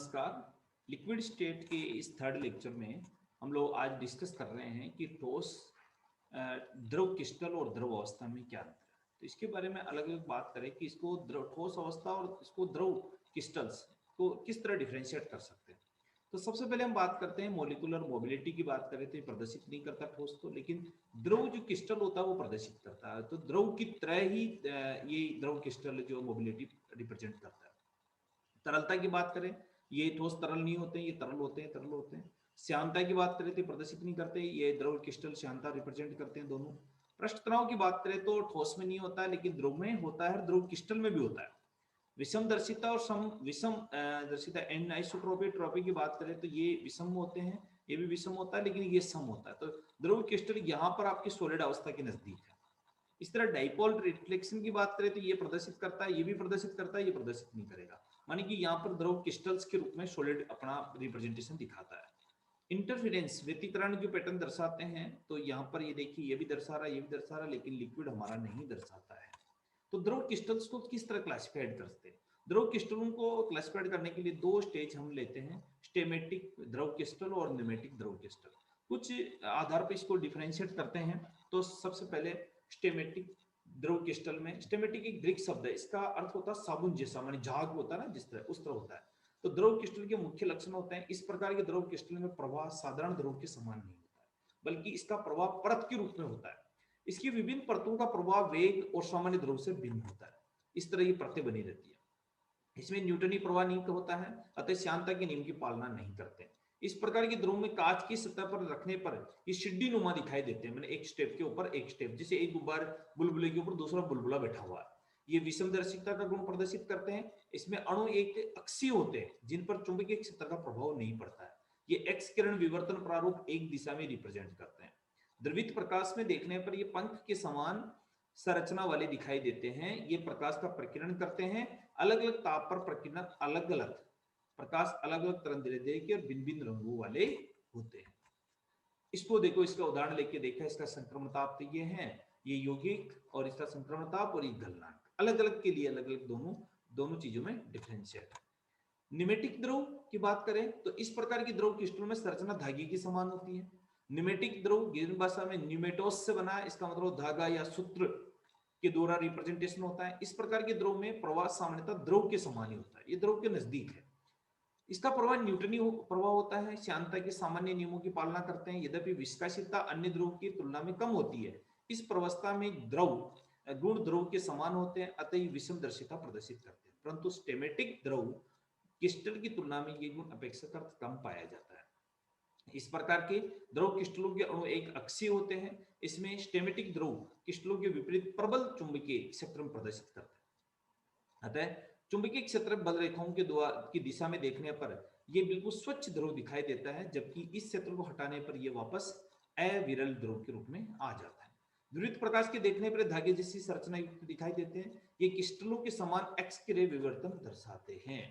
नमस्कार। Liquid state के इस थर्ड लेक्चर में हम लोग आज डिस्कस कर रहे हैं कि ठोस द्रव क्रिस्टल और द्रव अवस्था में क्या अंतर है। तो इसके बारे में अलग अलग बात करें कि इसको द्रव ठोस अवस्था और इसको द्रव क्रिस्टल्स को किस तरह डिफ्रेंशिएट कर सकते हैं। तो सबसे पहले हम बात करते हैं मॉलिक्यूलर मोबिलिटी की। बात करें तो ये प्रदर्शित नहीं करता ठोस को, लेकिन द्रव जो क्रिस्टल होता है वो प्रदर्शित करता है। तो द्रव की तरह ही ये द्रव क्रिस्टल जो मोबिलिटी रिप्रेजेंट करता है। तरलता की बात करें, ये ठोस तरल नहीं होते हैं, ये तरल होते हैं, तरल होते हैं। श्यानता की बात करें तो प्रदर्शित नहीं करते, ये द्रव क्रिस्टल श्यानता रिप्रेजेंट करते हैं दोनों। पृष्ठ तनाव की बात करें तो ठोस में नहीं होता है, लेकिन द्रव में होता है, द्रव क्रिस्टल में भी होता है। विषम दर्शिता और सम विषम दर्शिता एनिसोट्रॉपी की बात करें तो ये विषम होते हैं, ये भी विषम होता है, लेकिन ये सम होता है। तो द्रव क्रिस्टल यहाँ पर आपकी सॉलिड अवस्था के नजदीक है। इस तरह डाइपोल रिफ्लेक्शन की बात करें तो ये प्रदर्शित करता है, ये भी प्रदर्शित करता है, ये प्रदर्शित नहीं करेगा। माने कि यहाँ पर द्रव क्रिस्टल्स के रूप में सॉलिड अपना रिप्रेजेंटेशन दिखाता है। इंटरफेरेंस व्यतिकरण जो पैटर्न दर्शाते हैं, तो यहाँ पर ये देखिए, ये भी दर्शा रहा है, ये भी दर्शा रहा है, लेकिन लिक्विड हमारा नहीं दर्शाता है। तो द्रव क्रिस्टल्स को किस तरह क्लासिफाइड करते हैं? द्रव क्रिस्टलों को क्लासिफाइड करने के लिए दो स्टेज हम लेते हैं, स्टेमेटिक द्रव क्रिस्टल और न्यूमेटिक द्रव क्रिस्टल। कुछ आधार पर इसको डिफरेंशिएट करते हैं। तो सबसे पहले स्टेमेटिक द्रव क्रिस्टल में, स्टेमेटिक एक ग्रीक शब्द है, इसका अर्थ होता है साबुन जैसा, माने झाग होता है ना, जिस तरह उस तरह होता है। तो द्रव क्रिस्टल के मुख्य लक्षण होते हैं, इस प्रकार के द्रव क्रिस्टल में प्रवाह साधारण द्रव के समान नहीं होता है, बल्कि इसका प्रवाह परत के रूप में होता है। इसकी विभिन्न परतों का प्रवाह वेग और सामान्य द्रव से भिन्न होता है। इस तरह ये परतें बनी रहती है। इसमें न्यूटनी प्रवाह नियम होता है, अतः श्यानता के नियम की पालना नहीं करते। इस प्रकार के द्रव में कांच की सतह पर रखने पर ये सिड्डी नुमा दिखाई देते हैं, मैंने एक स्टेप के ऊपर एक स्टेप, जैसे एक गुब्बार बुलबुले के ऊपर दूसरा बुलबुला बैठा हुआ है। ये विषमदर्शिता का गुण प्रदर्शित करते हैं। इसमें अणु एक अक्षीय होते हैं, जिन पर चुंबकीय क्षेत्र का प्रभाव नहीं पड़ता है। ये एक्स किरण विवर्तन प्रारूप एक दिशा में रिप्रेजेंट करते हैं। द्रवित प्रकाश में देखने पर ये पंख के समान संरचना वाले दिखाई देते हैं। ये प्रकाश का प्रकीर्णन करते हैं। अलग अलग ताप पर प्रकीर्णन अलग अलग प्रकाश अलग अलग तरंगदैर्घ्य के और भिन्न भिन्न रंगों वाले होते हैं। इसको देखो, इसका उदाहरण लेके देखा, इसका संक्रमण ताप तो ये है, ये यौगिक, और इसका संक्रमण ताप और ये गलनांक अलग अलग के लिए अलग अलग दोनों चीजों में डिफरेंशिएट है। निमेटिक द्रव की बात करें तो इस प्रकार की द्रव क्रिस्टल में संरचना धागे की समान होती है। निमेटिक द्रव ग्रीक भाषा में न्यूमेटोस से बना है, इसका मतलब धागा या सूत्र के द्वारा रिप्रेजेंटेशन होता है। इस प्रकार के द्रव में प्रवाह सामान्यतः द्रव के समान ही होता है, ये द्रव के नजदीक है। इसका प्रवाह न्यूटनी प्रवाह होता है, श्यानता के सामान्य नियमों की पालना करते हैं। यद्यपि विस्कासिता अन्य द्रव की तुलना में कम होती है, इस प्रवस्था में द्रव गुण द्रव के समान होते हैं, अतः विषमदर्शिता प्रदर्शित करते हैं। परंतु स्टेमेटिक द्रव क्रिस्टल की तुलना में ये गुण अपेक्षाकृत कम पाया जाता है। इस प्रकार के द्रव क्रिस्टलों के अणु एक अक्षीय होते हैं। इसमें स्टेमेटिक द्रव क्रिस्टलों के विपरीत प्रबल चुंबकीय क्षेत्र प्रदर्शित करते हैं। अतः चुंबकीय क्षेत्र बल रेखाओं के की दिशा में देखने पर यह बिल्कुल स्वच्छ द्रव दिखाई देता है, जबकि इस क्षेत्र को हटाने पर यह वापस अविरल द्रव के रूप में आ जाता है। ध्रुवित प्रकाश के देखने पर धागे जैसी संरचना युक्त दिखाई देते हैं। ये क्रिस्टलों के समान एक्स किरण विवर्तन दर्शाते हैं।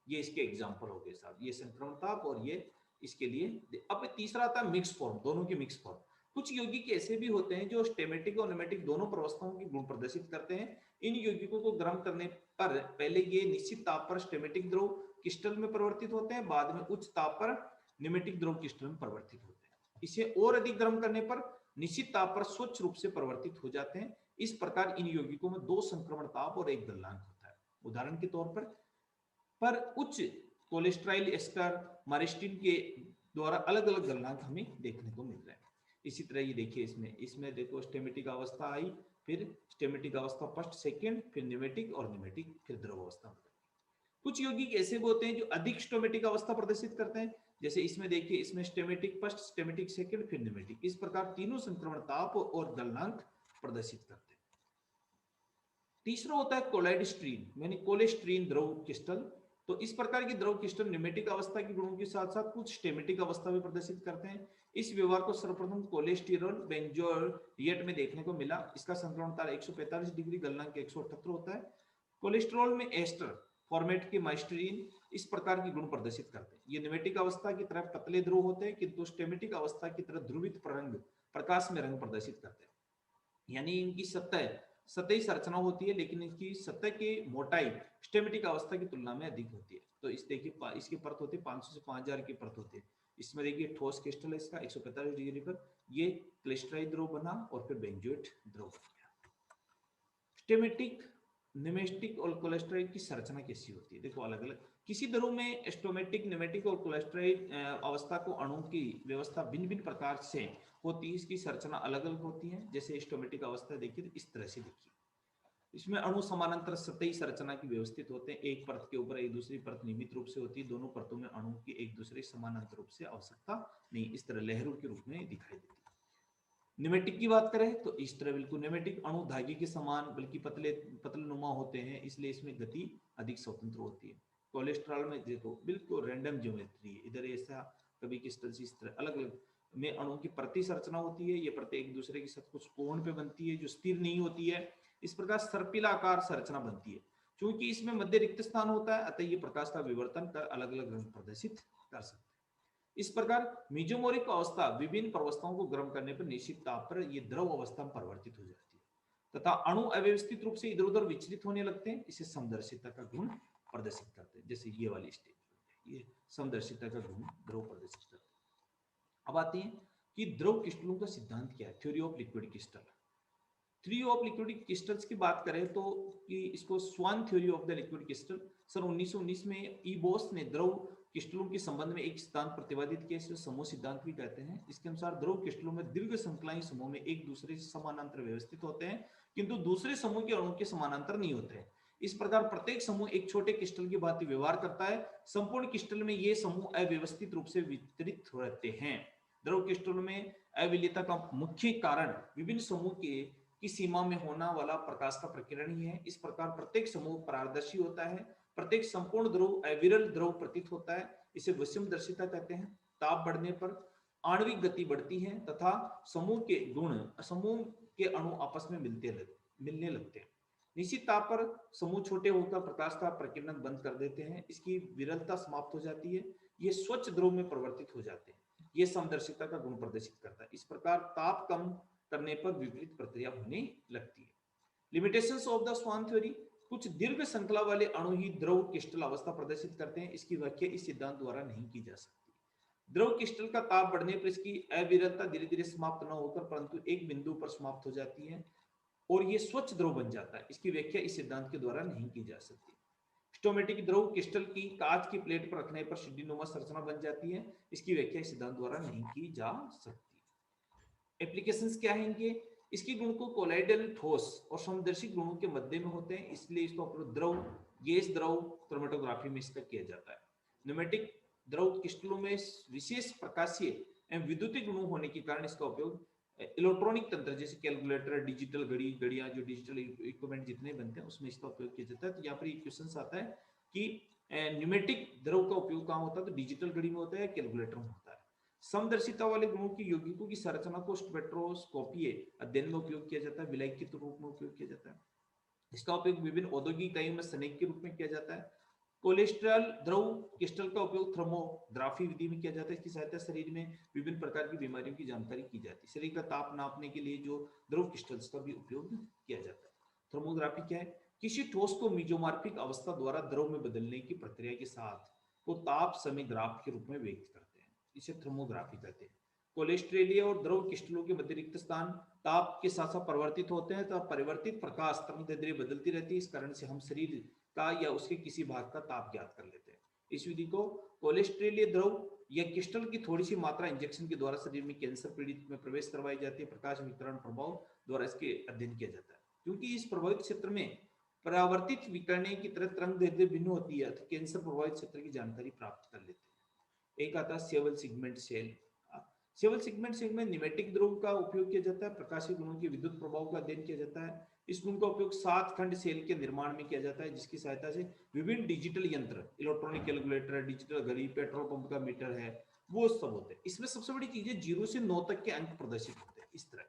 ये इसके एग्जाम्पल हो गए साहब, ये संक्रमण ताप और ये इसके लिए। अब तीसरा आता है मिक्स फॉर्म, दोनों के मिक्स फॉर्म। कुछ यौगिक ऐसे भी होते हैं जो स्टेमेटिक और न्यूमेटिक दोनों प्रवस्थाओं के गुण प्रदर्शित करते हैं। इन यौगिकों को गर्म करने पर पहले ये निश्चित ताप पर स्टेमेटिक द्रव क्रिस्टल में परिवर्तित होते हैं, बाद में उच्च ताप पर न्यूमेटिक द्रव क्रिस्टल में परिवर्तित होते हैं। इसे और अधिक गर्म करने पर निश्चित ताप पर स्वच्छ रूप से परिवर्तित हो जाते हैं। इस प्रकार इन यौगिकों में दो संक्रमण ताप और एक गलनांक होता है। उदाहरण के तौर पर उच्च कोलेस्ट्रॉल एस्टर मारिस्टिन के द्वारा अलग अलग गलनांक हमें देखने को मिल रहे हैं। इसी तरह ये देखिए, इसमें देखो स्टेमेटिक अवस्था आई, फिर स्टेमेटिक अवस्था फर्स्ट सेकंड, फिर न्यूमेटिक और न्यूमेटिक, फिर द्रव अवस्था। कुछ यौगिक ऐसे भी होते हैं जो अधिक स्टेमेटिक अवस्था प्रदर्शित करते हैं, जैसे इसमें देखिए, इसमें स्टेमेटिक फर्स्ट, स्टेमेटिक सेकंड, फिर न्यूमेटिक। इस प्रकार तीनों संक्रमण ताप और गलनांक प्रदर्शित करते हैं। तीसरा होता है कोलाइडस्ट्रीन, यानी कोलेस्ट्रीन द्रव क्रिस्टल। तो इस प्रकार की द्रव क्रिस्टल न्यूमेटिक अवस्था के गुणों के साथ साथ कुछ स्टेमेटिक अवस्था भी प्रदर्शित करते हैं। इस व्यवहार को सर्वप्रथम कोलेस्टेरॉल बेंजोएट में देखने को मिला। इसका संक्रमण ताप 145 डिग्री, गलनांक 178 होता है। कोलेस्ट्रॉल में एस्टर फॉर्मेट के माइस्टरीन इस प्रकार के गुण प्रदर्शित करते हैं। ये न्यूमेटिक अवस्था की तरह पतले ध्रुव होते हैं, किंतु स्टेमेटिक अवस्था की तरह ध्रुवित प्रकाश में रंग प्रदर्शित करते हैं, यानी इनकी सतह सतही संरचना होती है, लेकिन इसकी सतह की मोटाई स्टेमेटिक अवस्था की तुलना में अधिक होती है। तो इस देखिए इसकी परत होती है 500 से 5000 की परत होती है। इसमें देखिए ठोस क्रिस्टल है इसका 145 डिग्री पर, ये क्लिस्टराइज द्रव बना और फिर बेंजोइट द्रव बन गया। स्टेमेटिक, निमेस्टिक और कोलेस्ट्राइड की संरचना कैसी होती है? देखो अलग अलग किसी द्रव में स्टोमेटिक, निमेटिक और कोलेस्ट्राइड अवस्था को अणु की व्यवस्था भिन्न भिन्न प्रकार से होती है। इसकी संरचना अलग अलग होती है। जैसे स्टोमेटिक अवस्था देखिए तो इस तरह से देखिए, इसमें अणु समानांतर सतही संरचना की व्यवस्थित होते हैं। एक परत के ऊपर एक दूसरी परत नियमित रूप से होती है। दोनों परतों में अणु की एक दूसरे समानांतर रूप से आवश्यकता नहीं, इस तरह लहरों के रूप में दिखाई देती है। निमेटिक की बात करें तो इस तरह बिल्कुल निमेटिक अणु धागे के समान बल्कि पतले पतले नुमा होते हैं, इसलिए इसमें गति अधिक स्वतंत्र होती है। कोलेस्ट्रॉल में देखो बिल्कुल रैंडम ज्योमेट्री है, इधर ऐसा कभी किस तरह से, इस तरह अलग अलग में अणु की प्रति संरचना होती है। ये परतें एक दूसरे के साथ कुछ कोण पे बनती है जो स्थिर नहीं होती है। इस प्रकार सर्पिला आकार संरचना बनती है। क्योंकि इसमें मध्य रिक्त स्थान होता है, अतः ये प्रकाश का विवर्तन कर अलग अलग रंग प्रदर्शित कर सकते हैं। इस प्रकार मेसोमेरिक अवस्था विभिन्न प्रवस्थाओं को गर्म करने पर निश्चित ताप पर ये द्रव अवस्था में परिवर्तित हो जाती है तथा अणु अव्यवस्थित रूप से इधर उधर विचलित होने लगते हैं। इसे समदर्शिता का गुण प्रदर्शित करते हैं। जैसे ये वाली स्टेज, ये समदर्शिता का गुण द्रव प्रदर्शित करते हैं। अब आते हैं कि द्रव क्रिस्टलों का सिद्धांत क्या है, theory of liquid crystal. Theory of liquid crystals की बात करें तो कि इसको swarm theory of the liquid crystal सन 1919 में ईबोस ने द्रव क्रिस्टलों के संबंध में एक सिद्धांत प्रतिपादित किया, इसे समूह सिद्धांत भी कहते हैं। इसके अनुसार द्रव क्रिस्टलों में दीर्घ श्रृंखलाएं समूह में एक दूसरे से समानांतर व्यवस्थित होते हैं, किंतु दूसरे समूह के अणु के समानांतर नहीं होते हैं। इस प्रकार प्रत्येक समूह एक छोटे क्रिस्टल की भांति व्यवहार करता है। संपूर्ण क्रिस्टल में ये समूह अव्यवस्थित रूप से वितरित रहते हैं। द्रव क्रिस्टलों में अविलीयता का मुख्य कारण विभिन्न समूह के की सीमा में होना वाला प्रकाश का प्रकीर्ण ही है। इस प्रकार प्रत्येक समूह पारदर्शी होता है। प्रत्येक संपूर्ण द्रव अविरल द्रव प्रतीत होता है। इसे विषमदर्शिता कहते हैं। ताप बढ़ने पर आणविक गति बढ़ती है तथा समूह के गुण समूह के अणु आपस में मिलने लगते हैं। निश्चित ताप पर समूह छोटे होकर प्रकाश का प्रकीर्णन बंद कर देते हैं। इसकी विरलता समाप्त हो जाती है। ये स्वच्छ द्रव में परिवर्तित हो जाते हैं। ये समदर्शिता का गुण प्रदर्शित करता है। इस प्रकार ताप कम करने पर विपरीत प्रक्रिया होने लगती है। Limitations of the swan theory, कुछ दीर्घ श्रृंखला वाले अणु ही द्रव क्रिस्टल अवस्था प्रदर्शित करते हैं। इसकी व्याख्या इस सिद्धांत द्वारा नहीं की जा सकती। द्रव क्रिस्टल का ताप बढ़ने पर इसकी अविरलता धीरे धीरे समाप्त न होकर परंतु एक बिंदु पर समाप्त हो जाती है और ये स्वच्छ द्रव बन जाता है। इसकी व्याख्या इस सिद्धांत के द्वारा नहीं की जा सकती। स्टोमेटिक द्रव क्रिस्टल की कांच की प्लेट पर रखने पर सीढ़ीनुमा संरचना बन जाती है। इसकी व्याख्या इस सिद्धांत द्वारा नहीं की जा सकती। एप्लीकेशंस क्या है इनके, इसके गुण को कोलाइडल ठोस और समदर्शी गुणों के मध्य में होते हैं, इसलिए इसका उपयोग द्रव गैस द्रव क्रोमेटोग्राफी में इसका किया जाता है। न्यूमेटिक द्रव क्रिस्टलों में विशेष प्रकाशीय एवं विद्युतीय गुणों होने के कारण इसका उपयोग इलेक्ट्रॉनिक तंत्र जैसे कैलकुलेटर, डिजिटल घड़ियां, जो डिजिटल इक्विपमेंट जितने बनते हैं उसमें इसका उपयोग किया जाता है। तो यहाँ पर क्वेश्चन आता है कि न्यूमेटिक द्रव का उपयोग कहाँ होता है, तो डिजिटल घड़ी में होता है, कैलकुलेटर में होता है। समदर्शिता वाले गुणों की यौगिकों की संरचना को स्पेक्ट्रोस्कोपी अध्ययन में उपयोग किया जाता है, विलायक के रूप में उपयोग किया जाता है। इसका उपयोग विभिन्न औद्योगिक इकाइयों में स्नेक के रूप में किया जाता है। कोलेस्ट्रॉल द्रव क्रिस्टल का उपयोग थर्मोग्राफी विधि में किया जाता है। इसकी सहायता शरीर में विभिन्न प्रकार की बीमारियों की जानकारी की जाती है। शरीर का ताप नापने के लिए जो द्रव क्रिस्टल्स का भी उपयोग किया जाता है। थर्मोग्राफी क्या है, किसी ठोस को मीजोमार्फिक अवस्था द्वारा द्रव में बदलने की प्रक्रिया के साथ को ताप समय ग्राफ के रूप में व्यक्त करते हैं, इसे थर्मोग्राफी कहते हैं। कोलेस्ट्रेलिया और द्रव क्रिस्टलों के मध्य रिक्त स्थान ताप के साथ साथ परिवर्तित होते हैं, तो परिवर्तित प्रकाश तरंग धीरे बदलती रहती है। इस कारण से हम शरीर का या उसके किसी भाग का ताप ज्ञात कर लेते हैं। इस विधि को कोलेस्ट्रेलिया द्रव या क्रिस्टल की थोड़ी सी मात्रा इंजेक्शन के द्वारा शरीर में कैंसर पीड़ित में प्रवेश करवाई जाती है। प्रकाश विकिरण प्रभाव द्वारा इसके अध्ययन किया जाता है। क्योंकि इस प्रभावित क्षेत्र में परावर्तित विकिरण की तरह तरंग दैर्ध्य भिन्न होती है, तो कैंसर प्रभावित क्षेत्र की जानकारी प्राप्त कर लेते हैं। एक आता है सेवल सिगमेंट सेल। सेवल सिगमेंट सेल में न्यूमेटिक द्रव का उपयोग किया जाता है। प्रकाशीय गुणों के विद्युत प्रभाव का अध्ययन किया जाता है। इस गुण का उपयोग 7 खंड सेल के निर्माण में किया जाता है, जिसकी सहायता से विभिन्न डिजिटल यंत्र, इलेक्ट्रॉनिक कैलकुलेटर, डिजिटल घड़ी, पेट्रोल पंप का मीटर है, वो सब होते हैं। इसमें सबसे बड़ी चीज है 0 से 9 तक के अंक प्रदर्शित होते हैं। इस तरह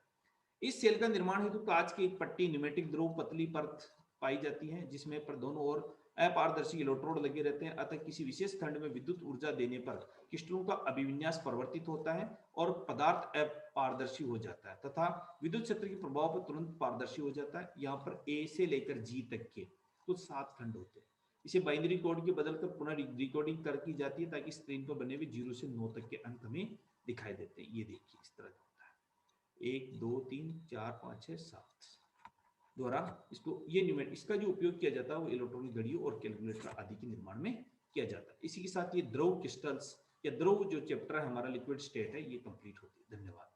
इस सेल का निर्माण हेतु कांच की एक पट्टी न्यूमेटिक द्रव पतली परत पाई जाती है, जिसमें पर दोनों ओर अपारदर्शी इलेक्ट्रोड लगे रहते हैं, अतः किसी विशेष खंड में विद्युत ऊर्जा देने पर क्रिस्टलों का अभिविन्यास परिवर्तित होता है और पदार्थ अपारदर्शी हो जाता है तथा विद्युत क्षेत्र के प्रभाव पर तुरंत पारदर्शी हो जाता है। यहाँ पर ए से लेकर जी तक के कुल 7 खंड होते हैं। इसे बाइनरी कोड के बदलकर पुनः रिकॉर्डिंग कर की जाती है ताकि स्क्रीन पर बने हुए 0 से 9 तक के अंक हमें दिखाई देते हैं। ये देखिए इस तरह होता है 1 2 3 4 5 6 7 द्वारा इसको ये न्यूमेरिक इसका जो उपयोग किया जाता है वो इलेक्ट्रॉनिक घड़ियों और कैलकुलेटर आदि के निर्माण में किया जाता है। इसी के साथ ये द्रव क्रिस्टल्स या द्रव जो चैप्टर है हमारा लिक्विड स्टेट है ये कंप्लीट होती है। धन्यवाद।